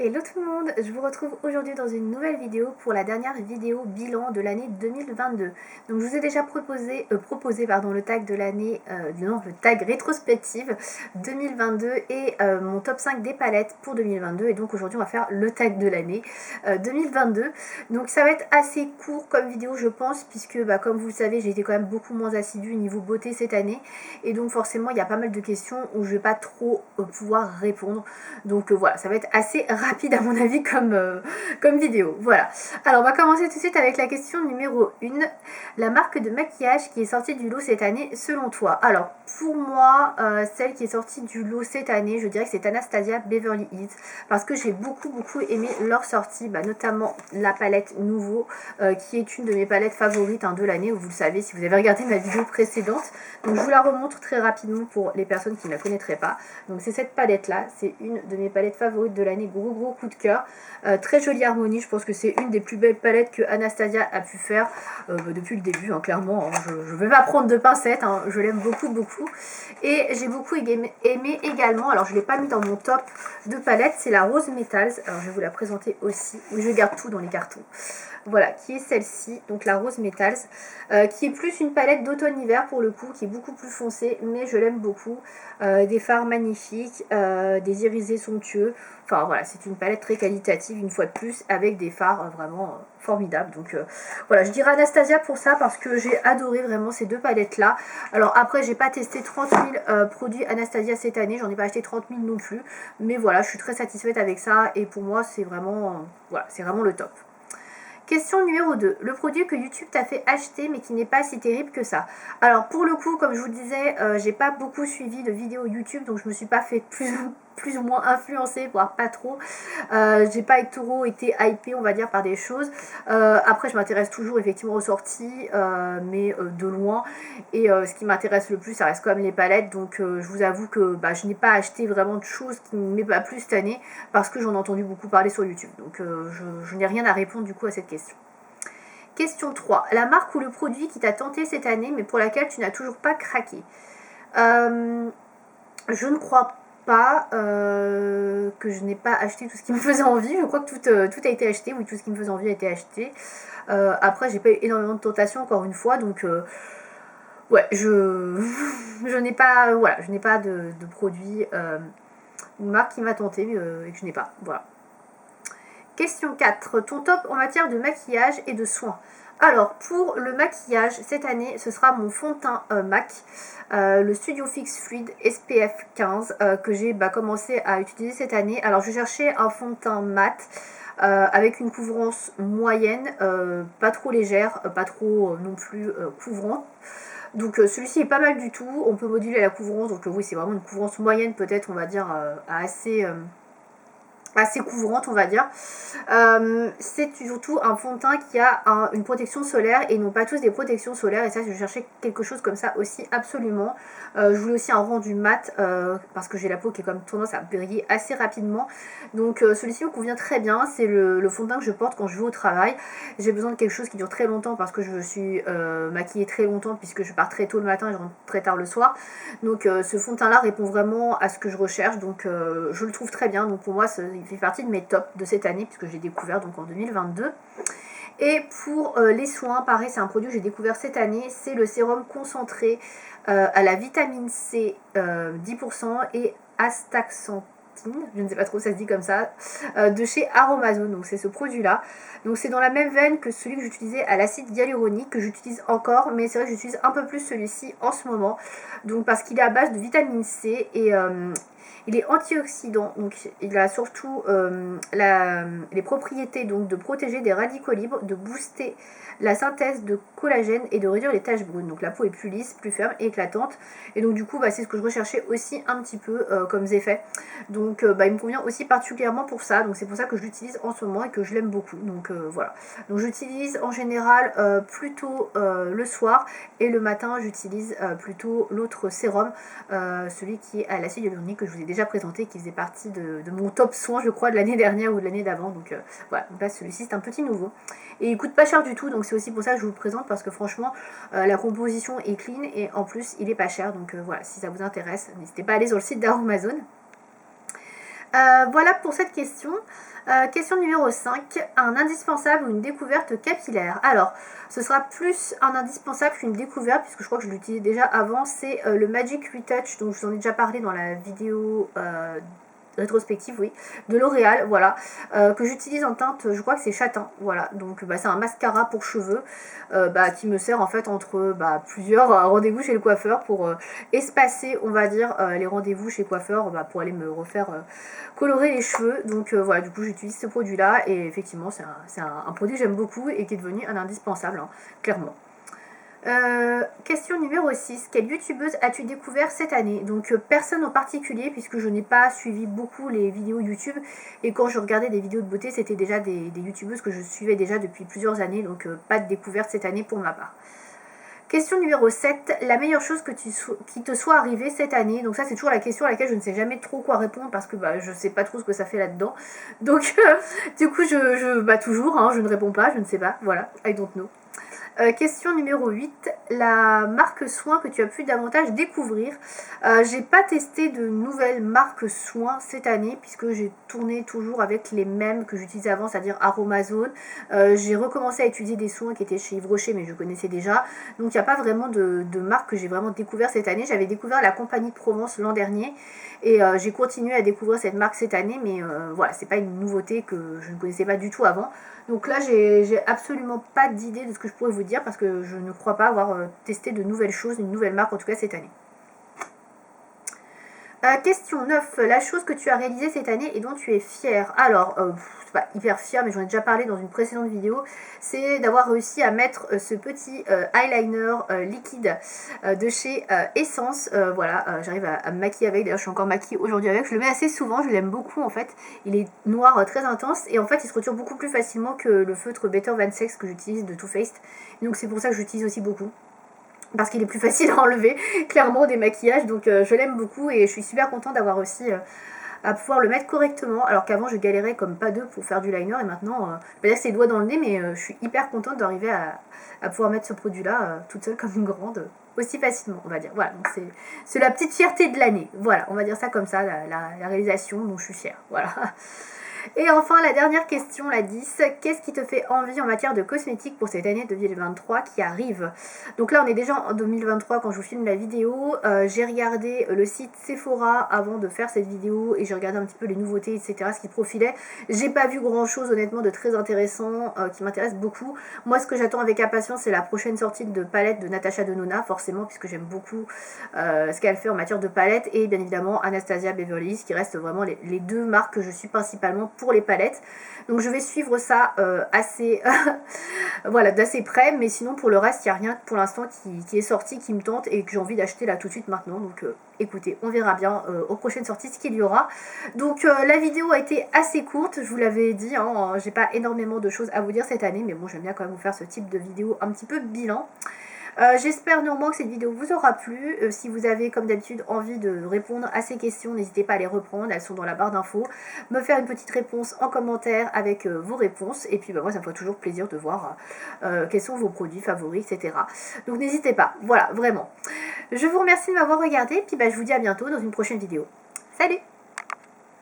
Hello tout le monde, je vous retrouve aujourd'hui dans une nouvelle vidéo pour la dernière vidéo bilan de l'année 2022. Donc je vous ai déjà proposé le tag de l'année, le tag rétrospective 2022 et mon top 5 des palettes pour 2022. Et donc aujourd'hui on va faire le tag de l'année 2022. Donc ça va être assez court comme vidéo je pense, puisque comme vous le savez j'ai été quand même beaucoup moins assidue niveau beauté cette année. Et donc forcément il y a pas mal de questions où je vais pas trop pouvoir répondre. Donc voilà, ça va être assez rapide à mon avis comme vidéo. Voilà. Alors on va commencer tout de suite avec la question numéro 1. La marque de maquillage qui est sortie du lot cette année selon toi? Alors pour moi, celle qui est sortie du lot cette année, je dirais que c'est Anastasia Beverly Hills. Parce que j'ai beaucoup aimé leur sortie, notamment la palette nouveau, qui est une de mes palettes favorites de l'année. Vous le savez si vous avez regardé ma vidéo précédente. Donc je vous la remontre très rapidement pour les personnes qui ne la connaîtraient pas. Donc c'est cette palette là, c'est une de mes palettes favorites de l'année, gros coup de cœur. Très jolie harmonie, je pense que c'est une des plus belles palettes que Anastasia a pu faire depuis le début, clairement. Je vais pas prendre de pincettes, je l'aime beaucoup. Et j'ai beaucoup aimé également, alors je ne l'ai pas mis dans mon top de palettes, c'est la Rose Metals. Alors je vais vous la présenter aussi, oui je garde tout dans les cartons. Voilà, qui est celle-ci, donc la Rose Metals, qui est plus une palette d'automne-hiver pour le coup, qui est beaucoup plus foncée, mais je l'aime beaucoup. Des fards magnifiques, des irisés somptueux, enfin voilà, c'est une palette très qualitative une fois de plus, avec des fards vraiment formidables. Donc voilà, je dirais Anastasia pour ça, parce que j'ai adoré vraiment ces deux palettes-là. Alors après, j'ai pas testé 30 000 produits Anastasia cette année, j'en ai pas acheté 30 000 non plus, mais voilà, je suis très satisfaite avec ça, et pour moi, c'est vraiment, voilà, c'est vraiment le top. Question numéro 2. Le produit que YouTube t'a fait acheter mais qui n'est pas si terrible que ça. Alors pour le coup, comme je vous le disais, j'ai pas beaucoup suivi de vidéos YouTube, donc je me suis pas fait plus ou moins influencée, voire pas trop. J'ai pas trop été hypée, on va dire, par des choses. Après, je m'intéresse toujours effectivement aux sorties, mais de loin. Et ce qui m'intéresse le plus, ça reste quand même les palettes. Donc je vous avoue que je n'ai pas acheté vraiment de choses qui ne m'aient pas plu cette année, parce que j'en ai entendu beaucoup parler sur YouTube. Donc je n'ai rien à répondre du coup à cette question. Question 3. La marque ou le produit qui t'a tenté cette année, mais pour laquelle tu n'as toujours pas craqué? Je ne crois pas que je n'ai pas acheté tout ce qui me faisait envie. Je crois que tout a été acheté. Oui, tout ce qui me faisait envie a été acheté. Après, j'ai pas eu énormément de tentations encore une fois. Donc, ouais, je n'ai pas, voilà, je n'ai pas de produit, une marque qui m'a tenté et que je n'ai pas. Voilà. Question 4. Ton top en matière de maquillage et de soins. Alors, pour le maquillage, cette année, ce sera mon fond de teint MAC, le Studio Fix Fluid SPF 15, que j'ai commencé à utiliser cette année. Alors, je cherchais un fond de teint mat, avec une couvrance moyenne, pas trop légère, pas trop non plus couvrant. Donc celui-ci est pas mal du tout, on peut moduler la couvrance, donc oui c'est vraiment une couvrance moyenne peut-être on va dire assez couvrante on va dire. C'est surtout un fond de teint qui a une protection solaire et non pas tous des protections solaires, et ça je cherchais quelque chose comme ça aussi absolument. Je voulais aussi un rendu mat parce que j'ai la peau qui est comme tendance à briller assez rapidement, donc celui-ci me convient très bien. C'est le fond de teint que je porte quand je vais au travail. J'ai besoin de quelque chose qui dure très longtemps parce que je suis maquillée très longtemps puisque je pars très tôt le matin et je rentre très tard le soir, donc ce fond de teint là répond vraiment à ce que je recherche, donc je le trouve très bien. Donc pour moi il fait partie de mes tops de cette année puisque j'ai découvert donc en 2022. Et pour les soins, pareil, c'est un produit que j'ai découvert cette année, c'est le sérum concentré à la vitamine C 10% et astaxanthine, je ne sais pas trop si ça se dit comme ça, de chez Aromazone. Donc c'est ce produit là, donc c'est dans la même veine que celui que j'utilisais à l'acide hyaluronique, que j'utilise encore, mais c'est vrai que j'utilise un peu plus celui-ci en ce moment, donc parce qu'il est à base de vitamine C et il est antioxydant, donc il a surtout les propriétés donc de protéger des radicaux libres, de booster la synthèse de collagène et de réduire les taches brunes. Donc la peau est plus lisse, plus ferme et éclatante. Et donc du coup c'est ce que je recherchais aussi un petit peu comme effet. Donc il me convient aussi particulièrement pour ça. Donc c'est pour ça que je l'utilise en ce moment et que je l'aime beaucoup. Donc voilà. Donc j'utilise en général plutôt le soir, et le matin j'utilise plutôt l'autre sérum, celui qui est à l'acide hyaluronique que je vous ai déjà présenté, qui faisait partie de mon top soin je crois de l'année dernière ou de l'année d'avant. Donc voilà, donc là celui-ci c'est un petit nouveau et il coûte pas cher du tout, donc c'est aussi pour ça que je vous le présente, parce que franchement la composition est clean et en plus il est pas cher. Donc voilà, si ça vous intéresse n'hésitez pas à aller sur le site d'Aromazone. Voilà pour cette question. Question numéro 5, un indispensable ou une découverte capillaire. Alors, ce sera plus un indispensable qu'une découverte, puisque je crois que je l'utilisais déjà avant, c'est le Magic Retouch, donc je vous en ai déjà parlé dans la vidéo rétrospective, oui, de L'Oréal, voilà, que j'utilise en teinte, je crois que c'est châtain, voilà, donc c'est un mascara pour cheveux, qui me sert en fait entre plusieurs rendez-vous chez le coiffeur pour espacer, on va dire, les rendez-vous chez le coiffeur, pour aller me refaire colorer les cheveux, donc voilà, du coup j'utilise ce produit là, et effectivement c'est un produit que j'aime beaucoup et qui est devenu un indispensable, hein, clairement. Question numéro 6. Quelle youtubeuse as-tu découvert cette année? Donc personne en particulier puisque je n'ai pas suivi beaucoup les vidéos YouTube et quand je regardais des vidéos de beauté c'était déjà des youtubeuses que je suivais déjà depuis plusieurs années, donc pas de découverte cette année pour ma part. Question numéro 7. La meilleure chose qui te soit arrivée cette année? Donc ça c'est toujours la question à laquelle je ne sais jamais trop quoi répondre parce que je sais pas trop ce que ça fait là-dedans. Donc du coup toujours, hein, je ne réponds pas, je ne sais pas, voilà, I don't know. Question numéro 8, la marque soin que tu as pu davantage découvrir. J'ai pas testé de nouvelles marques soins cette année puisque j'ai tourné toujours avec les mêmes que j'utilisais avant, c'est-à-dire Aromazone. J'ai recommencé à utiliser des soins qui étaient chez Yves Rocher mais je connaissais déjà. Donc il n'y a pas vraiment de marque que j'ai vraiment découvert cette année. J'avais découvert la Compagnie de Provence l'an dernier et j'ai continué à découvrir cette marque cette année, mais voilà, c'est pas une nouveauté que je ne connaissais pas du tout avant. Donc là, j'ai absolument pas d'idée de ce que je pourrais vous dire parce que je ne crois pas avoir testé de nouvelles choses, une nouvelle marque en tout cas cette année. Question 9. La chose que tu as réalisée cette année et dont tu es fière. Alors, c'est pas hyper fière, mais j'en ai déjà parlé dans une précédente vidéo. C'est d'avoir réussi à mettre ce petit eyeliner liquide de chez Essence. Voilà, j'arrive à me maquiller avec. D'ailleurs, je suis encore maquillée aujourd'hui avec. Je le mets assez souvent, je l'aime beaucoup en fait. Il est noir très intense et en fait, il se retire beaucoup plus facilement que le feutre Better Than Sex que j'utilise de Too Faced. Donc, c'est pour ça que j'utilise aussi beaucoup. Parce qu'il est plus facile à enlever, clairement, des maquillages. Donc je l'aime beaucoup et je suis super contente d'avoir réussi à pouvoir le mettre correctement. Alors qu'avant, je galérais comme pas deux pour faire du liner. Et maintenant, je vais pas dire que c'est les doigts dans le nez, mais je suis hyper contente d'arriver à pouvoir mettre ce produit-là toute seule comme une grande, aussi facilement, on va dire. Voilà, donc c'est la petite fierté de l'année. Voilà, on va dire ça comme ça, la réalisation dont je suis fière. Voilà. Et enfin, la dernière question, la 10. Qu'est-ce qui te fait envie en matière de cosmétiques pour cette année 2023 qui arrive? Donc là, on est déjà en 2023 quand je vous filme la vidéo. J'ai regardé le site Sephora avant de faire cette vidéo et j'ai regardé un petit peu les nouveautés, etc., ce qui profilait. J'ai pas vu grand-chose, honnêtement, de très intéressant qui m'intéresse beaucoup. Moi, ce que j'attends avec impatience, c'est la prochaine sortie de palette de Natasha Denona, forcément, puisque j'aime beaucoup ce qu'elle fait en matière de palette. Et bien évidemment, Anastasia Beverly Hills, qui restent vraiment les deux marques que je suis principalement pour les palettes. Donc je vais suivre ça assez voilà, d'assez près, mais sinon pour le reste, il n'y a rien pour l'instant qui est sorti, qui me tente et que j'ai envie d'acheter là tout de suite maintenant. Donc écoutez, on verra bien aux prochaines sorties ce qu'il y aura. Donc la vidéo a été assez courte, je vous l'avais dit, hein, j'ai pas énormément de choses à vous dire cette année, mais bon, j'aime bien quand même vous faire ce type de vidéo un petit peu bilan. J'espère néanmoins que cette vidéo vous aura plu. Si vous avez comme d'habitude envie de répondre à ces questions, n'hésitez pas à les reprendre, elles sont dans la barre d'infos. Me faire une petite réponse en commentaire avec vos réponses. Et puis moi ça me fait toujours plaisir de voir quels sont vos produits favoris, etc. Donc n'hésitez pas, voilà, vraiment. Je vous remercie de m'avoir regardé, puis je vous dis à bientôt dans une prochaine vidéo. Salut!